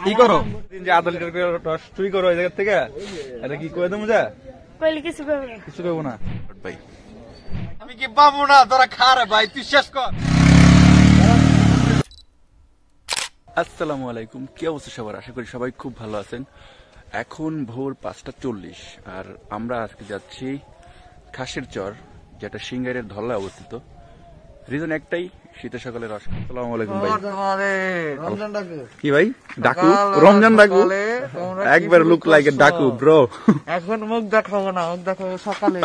কি করো যে আধা লিটার করে রস চুরি করো এই জায়গা থেকে? এটা কি করে দেবো যা? কিছু করবো না, কিছু করবো না ভাই। আমি কি পাবো না? তোরা খা রে ভাই, তুই শেষ কর। আসসালামু আলাইকুম, কি অবস্থা সবার? আশা করি সবাই খুব ভালো আছেন। এখন ভোর ৫টা ৪০ আর আমরা আজকে যাচ্ছি খাসের চর, যেটা সিঙ্গাইরের ধল্লায় অবস্থিত। রিজন একটাই, শীতের সকালে রস। আসসালামু আলাইকুম ভাই। কি ভাই ডাকু? রমজান ডাকু? একবার look like a Daku bro. এখন মুখ দেখাবো না, মুখ দেখাবো সকালে।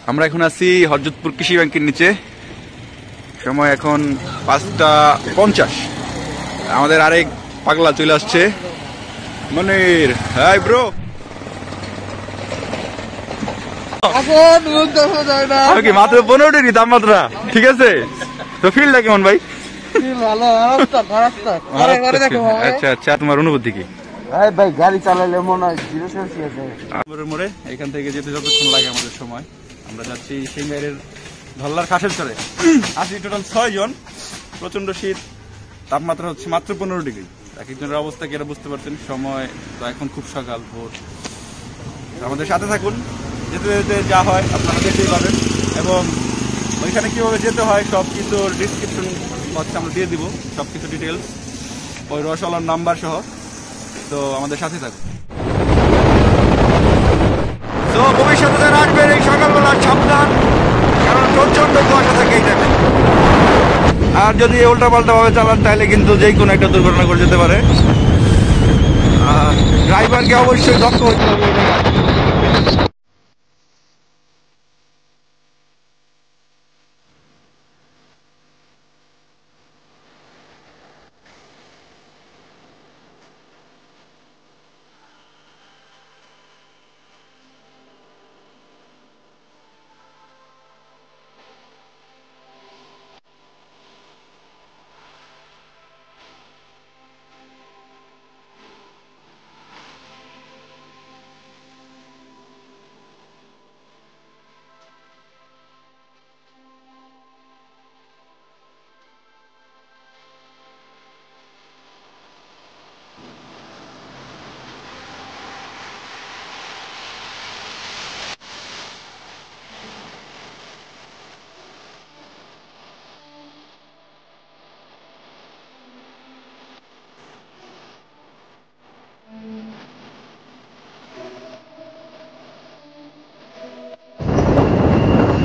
আমরা এখন আছি হযরতপুর কৃষি ব্যাংকের নিচে। সময় এখন ৫টা ৫০। আমাদের আরেক পাগলা চলে আসছে, মনির। Hi bro. এখন মুখ দেখা যায় না। ওকে, মাত্র ১৫ ডিগ্রি তাপমাত্রা, ঠিক আছে? তো ফিলটা কেমন ভাই? ভালো, আচ্ছা আচ্ছা, তোমার অনুভূতি কি? ভাই গাড়ি চালালে মনে হয় 0 সেলসিয়াস। মোড়ে এখান থেকে যেতে যতক্ষণ লাগে আমাদের সময়। আমরা যাচ্ছি সিঙ্গাইরের ধল্লার খাসের চরে। আছি টোটাল ৬ জন। প্রচন্ড শীত, তাপমাত্রা হচ্ছে মাত্র ১৫ ডিগ্রি। এক একজনের অবস্থা কি এটা বুঝতে পারছেন। সময় তো এখন খুব সকাল, ভোর। আমাদের সাথে থাকুন, যেতে যেতে যা হয় আপনারা দেখতেই পাবেন। এবং ওইখানে কিভাবে যেতে হয় সব কিছুর ডিসক্রিপশন বক্সে আমরা দিয়ে দিব, সব কিছু ডিটেলস, ওই রসওয়ালার নাম্বার সহ। তো আমাদের সাথে থাকুন। তো ভবিষ্যতে যারা আসবেন এই সকালবেলা সাবধান, কারণ প্রচন্ড কুয়াশা থাকে এই টাইমে। আর যদি উল্টা পাল্টা ভাবে চালান তাহলে কিন্তু যে কোনো একটা দুর্ঘটনা ঘটে যেতে পারে। ড্রাইভারকে অবশ্যই দক্ষ হতে হবে।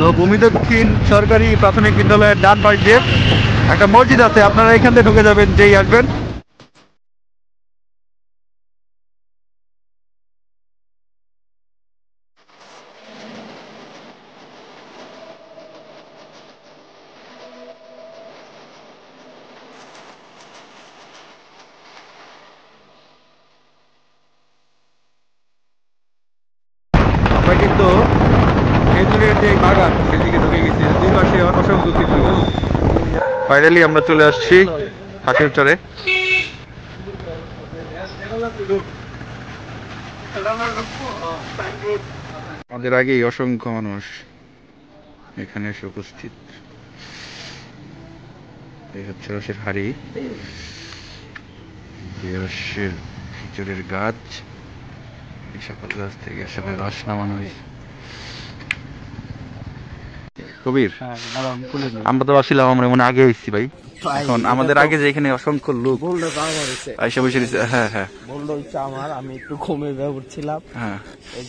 তো ভূমি দক্ষিণ সরকারি প্রাথমিক বিদ্যালয়ের ডান পাশ দিয়ে একটা মসজিদ আছে, আপনারা এখান থেকে ঢুকে যাবেন যেই আসবেন। আমরা কিন্তু খেজুরের যে বাগান সেদিকে ঢুকে গেছি, দুই পাশে অসংখ্য খেজুর। ফাইনালি আমরা চলে আসছি খাসের চরে। আমাদের আগেই অসংখ্য মানুষ এখানে এসে উপস্থিত। এই হচ্ছে রসের হাড়ি, রসের খেজুরের গাছ, এই সকল গাছ থেকে আসলে রস নামানো হয়েছে। কবির, আমরা তো আসছিলাম, আমরা মনে আগে এসেছি ভাই। এখন আমাদের আগে যে এখানে অসংখ্য লোক আইসা বসে দিচ্ছে। হ্যাঁ হ্যাঁ, আমি একটু কমে করছিলাম। হ্যাঁ,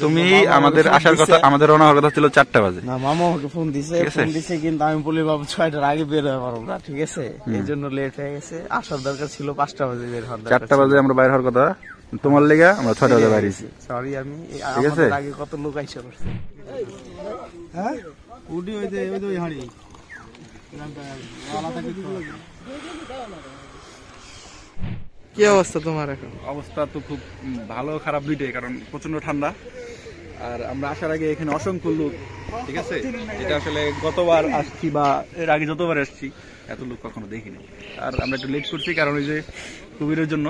তুমি আমাদের আসার কথা, আমাদের রওনা হওয়ার কথা ছিল ৪টা বাজে। না, মামা আমাকে ফোন দিছে, কিন্তু আমি বলি বাবু 6টার আগে বের হয়ে পারবো না, ঠিক আছে? এই জন্য লেট হয়ে গেছে। আসার দরকার ছিল 5টা বাজে বের হওয়ার। ৪টা বাজে আমরা বাইর হওয়ার কথা, তোমার লেগে আমরা 6টা বাজে বাইরে গেছি। সরি, আমি ঠিক আছে। আগে কত লোক আইসা করছে। হ্যাঁ, উডি ওই যে হাড়ি। কি অবস্থা তোমার এখন? অবস্থা তো খুব ভালো খারাপ দুইটাই, কারণ প্রচন্ড ঠান্ডা। আর আমরা আসার আগে এখানে অসংখ্য লোক, ঠিক আছে? এটা আসলে গতবার আসছি বা এর আগে যতবার আসছি এত লোক কখনো দেখিনি। আর আমরা একটু লেট করছি, কারণ ওই যে কবিরের জন্য।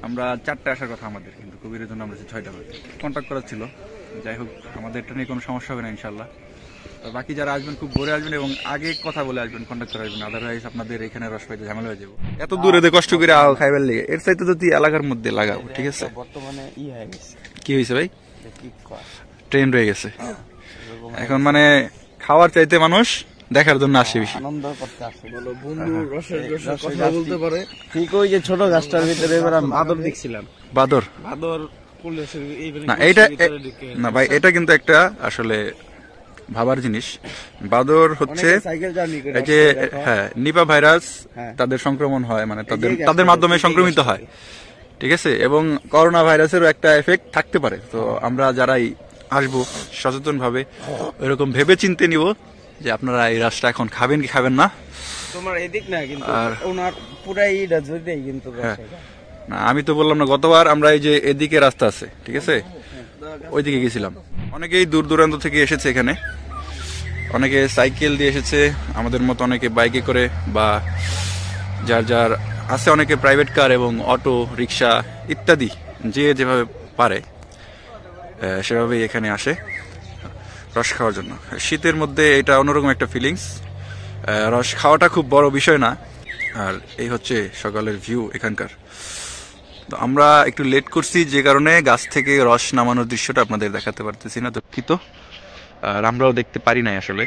আমরা 4টায় আসার কথা আমাদের, কিন্তু কবিরের জন্য আমরা 6টা বাজে কন্ট্যাক্ট করা ছিল। যাই হোক, আমাদের এটা নিয়ে কোনো সমস্যা হবে না ইনশাল্লাহ। তো বাকি যারা আসবেন খুব ভোরে আসবেন এবং আগে কথা বলে আসবেন, কন্ট্যাক্ট করে আসবেন, আদারওয়াইজ আপনাদের এখানে রস পাইতে ঝামেলা হয়ে যাবে। এত দূরে কষ্ট করে আও খাইবার লেগে, এর চাইতে যদি এলাকার মধ্যে লাগাও, ঠিক আছে? বর্তমানে হয়ে গেছে, কি হয়েছে ভাই? ট্রেন রয়ে গেছে এখন, মানে খাওয়ার চাইতে মানুষ দেখার জন্য আসে বেশি, আনন্দ করতে আসে। বলো বন্ধু রসের কথা বলতে পারে। ঠিক ওই যে ছোট গাছটার ভিতরে এবার আমি বাদর দেখছিলাম। বাদর না, এইটা না ভাই, এটা কিন্তু একটা আসলে ভাবার জিনিস। বাদর হচ্ছে এই যে হ্যাঁ নিপা ভাইরাস, তাদের সংক্রমণ হয়, মানে তাদের মাধ্যমে সংক্রমিত হয়, ঠিক আছে? এবং করোনা ভাইরাসেরও একটা এফেক্ট থাকতে পারে। তো আমরা যারাই আসবো সচেতন ভাবে এরকম ভেবে চিনতে নিব যে আপনারা এই রাসটা এখন খাবেন কি খাবেন না। তোমার এদিক না কিন্তু ওনার পুরাই এটা জড়িয়ে কিন্তু না, আমি তো বললাম না, গতবার আমরা এই যে এদিকে রাস্তা আছে, ঠিক আছে, ওইদিকে গেছিলাম। অনেকেই দূর দূরান্ত থেকে এসেছে এখানে, অনেকে সাইকেল দিয়ে এসেছে, আমাদের মতো অনেকে বাইকে করে, বা যার যার আছে অনেকে প্রাইভেট কার এবং অটো রিক্সা ইত্যাদি, যে যেভাবে পারে সেভাবেই এখানে আসে রস খাওয়ার জন্য। শীতের মধ্যে এটা অন্যরকম একটা ফিলিংস। রস খাওয়াটা খুব বড় বিষয় না। আর এই হচ্ছে সকালের ভিউ এখানকার। তো আমরা একটু লেট করছি, যে কারণে গাছ থেকে রস নামানোর দৃশ্যটা আপনাদের দেখাতে পারতেছি না, দুঃখিত। আর আমরাও দেখতে পারি নাই আসলে।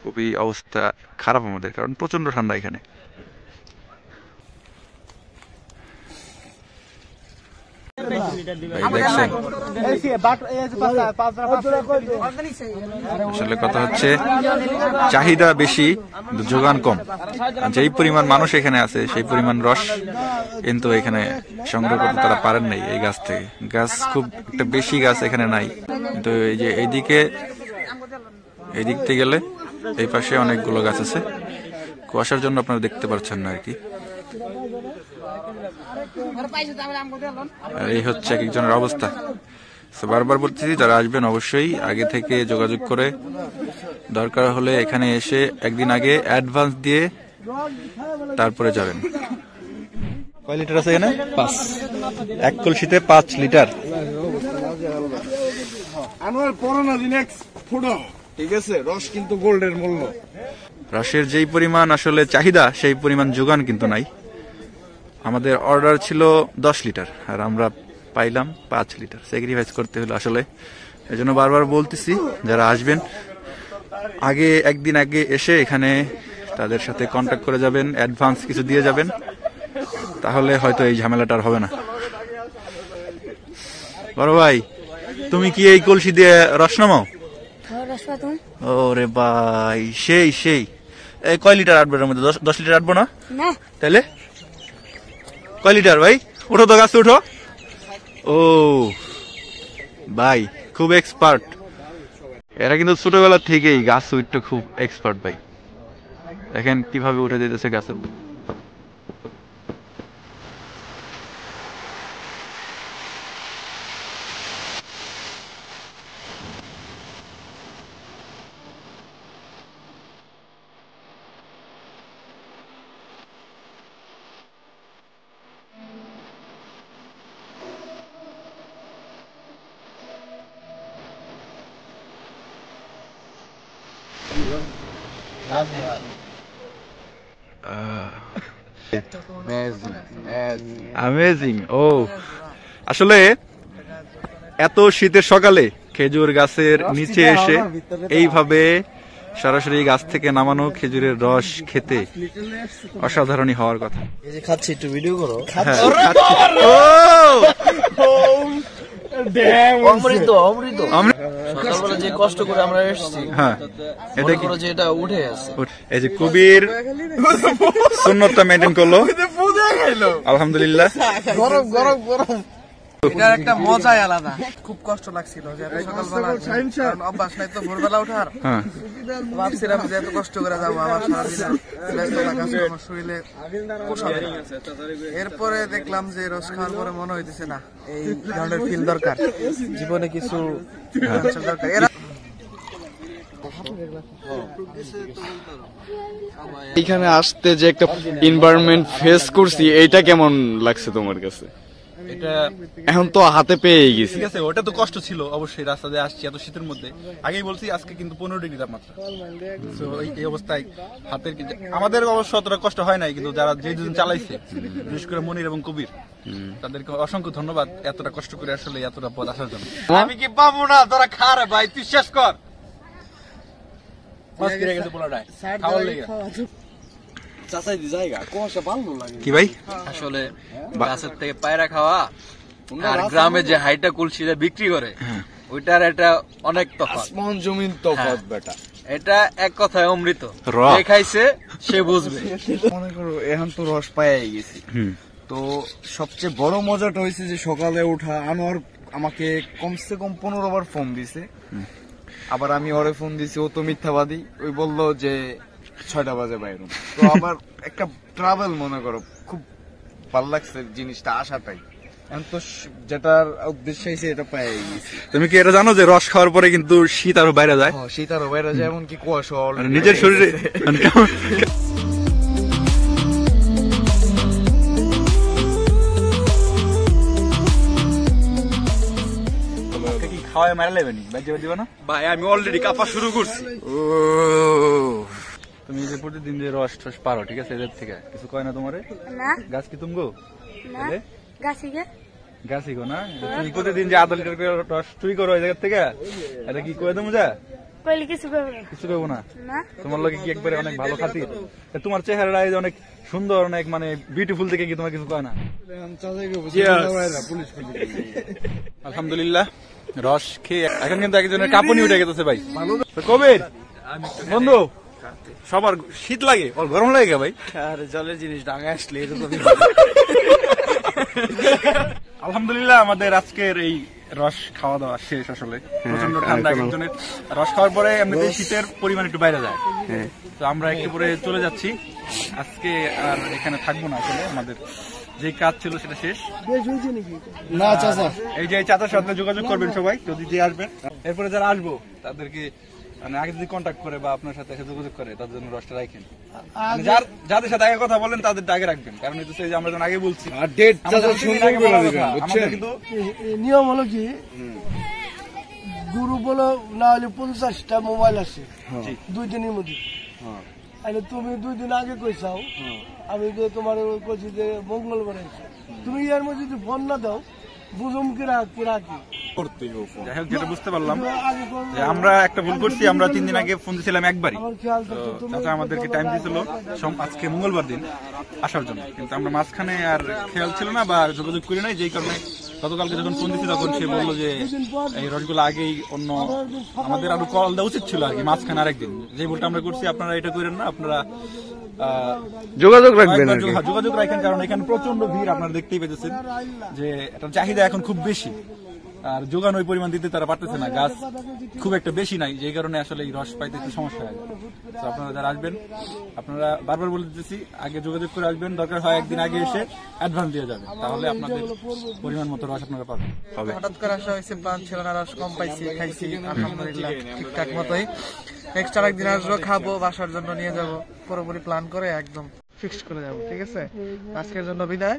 খুবই অবস্থা খারাপ আমাদের, কারণ প্রচন্ড ঠান্ডা এখানে। আসলে কথা হচ্ছে চাহিদা বেশি, যোগান কম। যেই পরিমাণ মানুষ এখানে আছে সেই পরিমাণ রস কিন্তু এখানে সংগ্রহ করতে তারা পারেন নাই এই গাছ থেকে। গাছ খুব একটা বেশি গাছ এখানে নাই, কিন্তু এই যে এই দিক থেকে গেলে এই পাশে অনেকগুলো গাছ আছে, কুয়াশার জন্য আপনারা দেখতে পাচ্ছেন না আর কি। এই হচ্ছে এক একজনের অবস্থা। বারবার বলতেছি, যারা আসবেন অবশ্যই আগে থেকে যোগাযোগ করে, দরকার হলে এখানে এসে একদিন আগে অ্যাডভান্স দিয়ে তারপরে যাবেন। কয় লিটার আছে এখানে? 5। এক কলসিতে 5 লিটার। ঠিক আছে, রস কিন্তু গোল্ডের মূল্য। রসের যেই পরিমাণ আসলে চাহিদা সেই পরিমাণ যোগান কিন্তু নাই। আমাদের অর্ডার ছিল 10 লিটার আর আমরা পাইলাম 5 লিটার। স্যাক্রিফাইস করতে হলো আসলে। এই জন্য বারবার বলতেছি, যারা আসবেন একদিন আগে এসে এখানে তাদের সাথে কন্ট্যাক্ট করে যাবেন, অ্যাডভান্স কিছু দিয়ে যাবেন, তাহলে হয়তো এই ঝামেলাটা আর হবে না। বড় ভাই, তুমি কি এই কলসি দিয়ে রস নামাও? ওরে ভাই, সেই এই কয় লিটার আটবে এর মধ্যে? 10 লিটার আটবো না? তাহলে কয় লিটার ভাই? উঠো তো, গাছে উঠো। ও ভাই, খুব এক্সপার্ট এরা, কিন্তু ছোটবেলা থেকেই গাছ উঠতে খুব এক্সপার্ট ভাই। দেখেন কিভাবে উঠে যেতেছে গাছে। অ্যামেজিং। ও আসলে এত শীতের সকালে খেজুর গাছের নিচে এসে এইভাবে সরাসরি গাছ থেকে নামানো খেজুরের রস খেতে অসাধারণই হওয়ার কথা। এই যে খাচ্ছি, একটু ভিডিও করো। অমৃত অমৃত। সকালবেলা যে কষ্ট করে আমরা এসেছি, হ্যাঁ, এটা কি যে এটা উঠে আছে। এই যে কবির সুন্নতটা মেইনটেইন করলো, আলহামদুলিল্লাহ। গরম গরম গরম। এটার একটা মজাই আলাদা। খুব কষ্ট লাগছিল যে এত সকালবেলা, কারণ অভ্যাস নাই তো ভোরবেলা ওঠার। ভাবছিলাম যে এত কষ্ট করে যাবো, আমার সারাদিন ব্যস্ততা কাজ আমার শরীরে পোষাবে না। এরপরে দেখলাম যে রস খাওয়ার পরে মনে হইতেছে না এই ধরনের ফিল দরকার, জীবনে কিছু দরকার। এখানে আসতে যে একটা এনভায়রনমেন্ট ফেস করছি, এইটা কেমন লাগছে তোমার কাছে? এটা এখন তো হাতে পেয়ে গেছি। ঠিক আছে, ওটা তো কষ্ট ছিল অবশ্যই, রাস্তা দিয়ে আসছি এত শীতের মধ্যে। আগেই বলছি আজকে কিন্তু 15 ডিগ্রি তাপমাত্রা। তো এই অবস্থায় হাতের আমাদের অবশ্য অতটা কষ্ট হয় নাই, কিন্তু যারা যে দুজন চালাইছে, বিশেষ করে মনির এবং কবির, তাদেরকে অসংখ্য ধন্যবাদ এতটা কষ্ট করে আসলে এতটা পথ আসার জন্য। আমি কি পাবো না? তোরা খা রে ভাই, তুই শেষ কর। কি ভাই আসলে গাছের থেকে পায়রা খাওয়া আর গ্রামে যে হাইটা কুলসিটা বিক্রি করে ওইটার একটা অনেক তফাৎ, আসমান জমিন তফাৎ বেটা। এটা এক কথায় অমৃত। রস। যে খাইছে সে বুঝবে। মনে করো এখন তো রস পাই গেছি, তো সবচেয়ে বড় মজাটা হয়েছে যে সকালে ওঠা। আনোয়ার আমাকে কমসে কম 15 বার ফোন দিছে, আবার আমি ওরে ফোন দিছি, ও তো মিথ্যাবাদী। ওই বললো যে 6টা বাজে বাইরে। তো আবার একটা ট্রাভেল মনে করো, খুব ভালো লাগছে জিনিসটা, আসাটাই। এখন তো যেটার উদ্দেশ্য হয়েছে এটা পাই গেছি। তুমি কি এটা জানো যে রস খাওয়ার পরে কিন্তু শীত আরো বাইরে যায়? শীত আরো বাইরে যায়, এমনকি কুয়াশা নিজের শরীরে খাওয়ায় মারা লেবেনি, বাজে দিবা না ভাই? আমি অলরেডি কাঁপা শুরু করছি। তুমি যে প্রতিদিন যে রস টস পারো, ঠিক আছে, এদের থেকে কিছু কয় না তোমারে? না গাছ কি তুমগো? না গাছি গে গাছই গো না? তুমি প্রতিদিন যে আদল রস চুরি করো ওই জায়গা থেকে, এটা কি কয়ে দেবো? যা কইলে কিছু করবে না। কিছু করবো না? না তোমার লোকে কি একবারে অনেক ভালো খাতির? তোমার চেহারাটা অনেক সুন্দর, অনেক মানে বিউটিফুল থেকে কি তোমার কিছু কয় না? আলহামদুলিল্লাহ, রস খেয়ে এখন কিন্তু একজনের কাঁপুনি উঠে গেছে ভাই। তো কবির বন্ধু, সবার শীত লাগে, ওর গরম লাগে ভাই। আর জলের জিনিস ডাঙায় আসলে এরকমই। আলহামদুলিল্লাহ, আমাদের আজকের এই রস খাওয়া দাওয়া শেষ। আসলে প্রচন্ড ঠান্ডা, একজনের রস খাওয়ার পরে এমনিতে শীতের পরিমাণ একটু বাইরে যায়। তো আমরা একটু পরে চলে যাচ্ছি, আজকে আর এখানে থাকবো না। আসলে আমাদের যে কাজ ছিল সেটা শেষ। না চাচা, এই যে চাচার সাথে যোগাযোগ করবেন সবাই, যদি যে আসবেন। এরপরে যারা আসবো তাদেরকে মানে আগে যদি কন্ট্যাক্ট করে বা আপনার সাথে যোগাযোগ করে, তাদের জন্য রসটা রাখেন। মানে যাদের সাথে আগে কথা বলেন তাদেরটা আগে রাখবেন, কারণ হচ্ছে যে আমরা যখন আগে বলছি কিন্তু নিয়ম হলো কি, গুরু বলো না হলে 50টা মোবাইল আছে 2 দিনের মধ্যে। তুমি 2 দিন আগে কইসাও, আমি তো তোমার কইছি যে মঙ্গলবার আছে, তুমি এর মধ্যে যদি ফোন না দাও বুঝুম কি রাখি। যাই হোক, যেটা বুঝতে পারলাম যে আমরা একটা ভুল করছি। আমরা 3 দিন আগে ফোন দিয়েছিলাম একবারই, তো চাচা আমাদেরকে টাইম দিয়েছিল আজকে মঙ্গলবার দিন আসার জন্য, কিন্তু আমরা মাঝখানে আর খেয়াল ছিল না বা যোগাযোগ করি নাই। যেই কারণে গতকালকে যখন ফোন দিচ্ছি তখন সে বললো যে এই রসগুলো আগেই অন্য আমাদের আরো কল দেওয়া উচিত ছিল আর কি, মাঝখানে আরেকদিন। যে ভুলটা আমরা করছি আপনারা এটা করেন না, আপনারা যোগাযোগ রাখবেন, যোগাযোগ রাখেন, কারণ এখানে প্রচন্ড ভিড় আপনারা দেখতেই পেয়েছেন যে এটার চাহিদা এখন খুব বেশি, আর যোগান ওই পরিমাণ দিতে তারা পারতেছে না, গাছ খুব একটা বেশি নাই, যে কারণে আসলে এই রস পাইতে একটু সমস্যা হয়। তো আপনারা যারা আসবেন, আপনারা বারবার বলে দিতেছি আগে যোগাযোগ করে আসবেন, দরকার হয় একদিন আগে এসে অ্যাডভান্স দিয়ে যাবেন, তাহলে আপনাদের পরিমাণ মতো রস আপনারা পাবেন। হঠাৎ করে আসা হয়েছে, প্ল্যান ছিল না, রস কম পাইছি, খাইছি আলহামদুলিল্লাহ ঠিকঠাক মতোই। নেক্সট আরেকদিন আসবো, খাবো, বাসার জন্য নিয়ে যাবো, পুরোপুরি প্ল্যান করে একদম ফিক্সড করে যাবো। ঠিক আছে, আজকের জন্য বিদায়,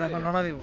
এখন রওনা দিব।